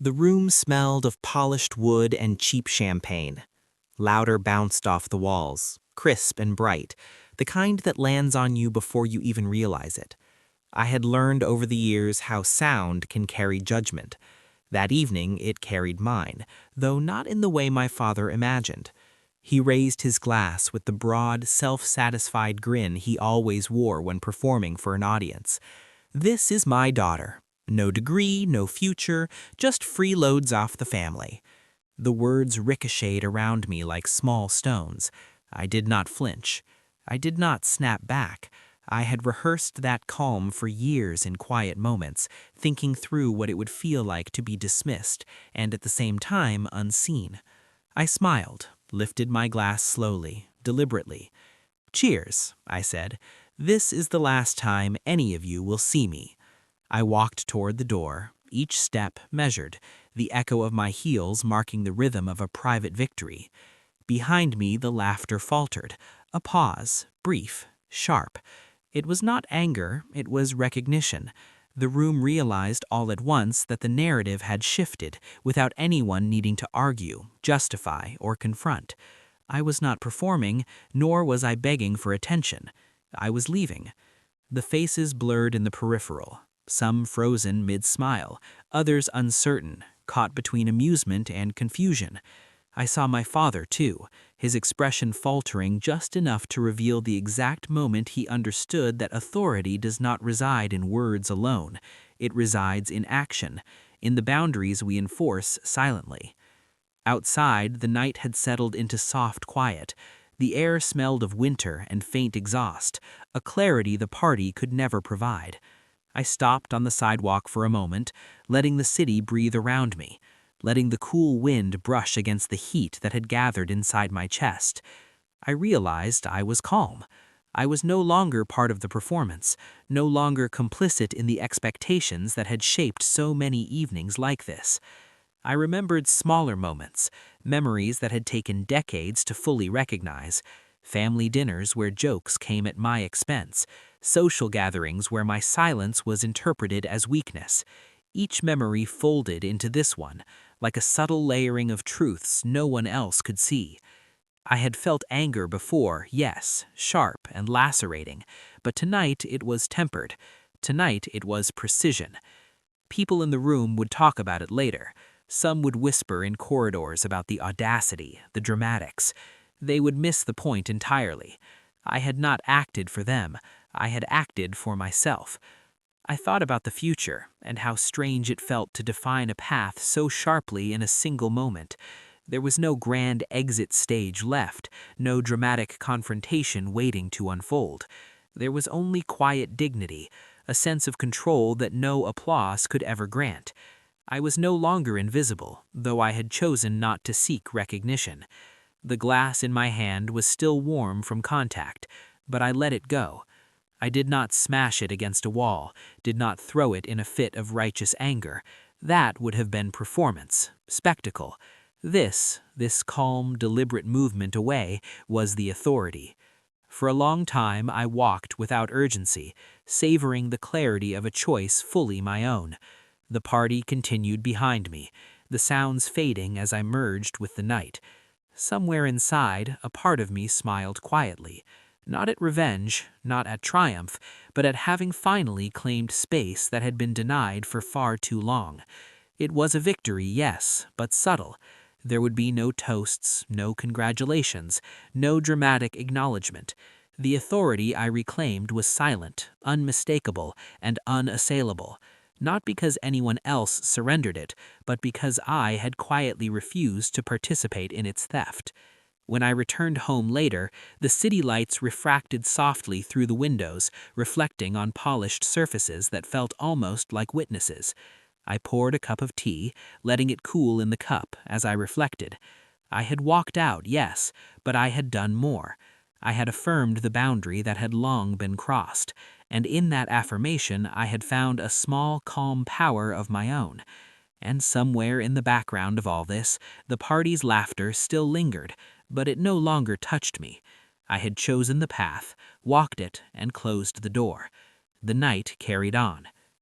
The room smelled of polished wood and cheap champagne. Laughter bounced off the walls, crisp and bright, the kind that lands on you before you even realize it. I had learned over the years how sound can carry judgment. That evening it carried mine, though not in the way my father imagined. He raised his glass with the broad, self-satisfied grin he always wore when performing for an audience. "This is my daughter. No degree, no future, just freeloads off the family." The words ricocheted around me like small stones. I did not flinch. I did not snap back. I had rehearsed that calm for years in quiet moments, thinking through what it would feel like to be dismissed and at the same time unseen. I smiled, lifted my glass slowly, deliberately. "Cheers," I said. "This is the last time any of you will see me." I walked toward the door, each step measured, the echo of my heels marking the rhythm of a private victory. Behind me the laughter faltered, a pause, brief, sharp. It was not anger, it was recognition. The room realized all at once that the narrative had shifted without anyone needing to argue, justify, or confront. I was not performing, nor was I begging for attention. I was leaving. The faces blurred in the peripheral, some frozen mid-smile, others uncertain, caught between amusement and confusion. I saw my father, too, his expression faltering just enough to reveal the exact moment he understood that authority does not reside in words alone. It resides in action, in the boundaries we enforce silently. Outside, the night had settled into soft quiet. The air smelled of winter and faint exhaust, a clarity the party could never provide. I stopped on the sidewalk for a moment, letting the city breathe around me, letting the cool wind brush against the heat that had gathered inside my chest. I realized I was calm. I was no longer part of the performance, no longer complicit in the expectations that had shaped so many evenings like this. I remembered smaller moments, memories that had taken decades to fully recognize. Family dinners where jokes came at my expense, social gatherings where my silence was interpreted as weakness. Each memory folded into this one, like a subtle layering of truths no one else could see. I had felt anger before, yes, sharp and lacerating, but tonight it was tempered. Tonight it was precision. People in the room would talk about it later. Some would whisper in corridors about the audacity, the dramatics. They would miss the point entirely. I had not acted for them. I had acted for myself. I thought about the future and how strange it felt to define a path so sharply in a single moment. There was no grand exit stage left, no dramatic confrontation waiting to unfold. There was only quiet dignity, a sense of control that no applause could ever grant. I was no longer invisible, though I had chosen not to seek recognition. The glass in my hand was still warm from contact, but I let it go. I did not smash it against a wall, did not throw it in a fit of righteous anger. That would have been performance, spectacle. This calm, deliberate movement away was the authority. For a long time I walked without urgency, savoring the clarity of a choice fully my own. The party continued behind me, the sounds fading as I merged with the night. Somewhere inside, a part of me smiled quietly, not at revenge, not at triumph, but at having finally claimed space that had been denied for far too long. It was a victory, yes, but subtle. There would be no toasts, no congratulations, no dramatic acknowledgement. The authority I reclaimed was silent, unmistakable, and unassailable. Not because anyone else surrendered it, but because I had quietly refused to participate in its theft. When I returned home later, the city lights refracted softly through the windows, reflecting on polished surfaces that felt almost like witnesses. I poured a cup of tea, letting it cool in the cup as I reflected. I had walked out, yes, but I had done more. I had affirmed the boundary that had long been crossed, and in that affirmation I had found a small, calm power of my own. And somewhere in the background of all this, the party's laughter still lingered, but it no longer touched me. I had chosen the path, walked it, and closed the door. The night carried on.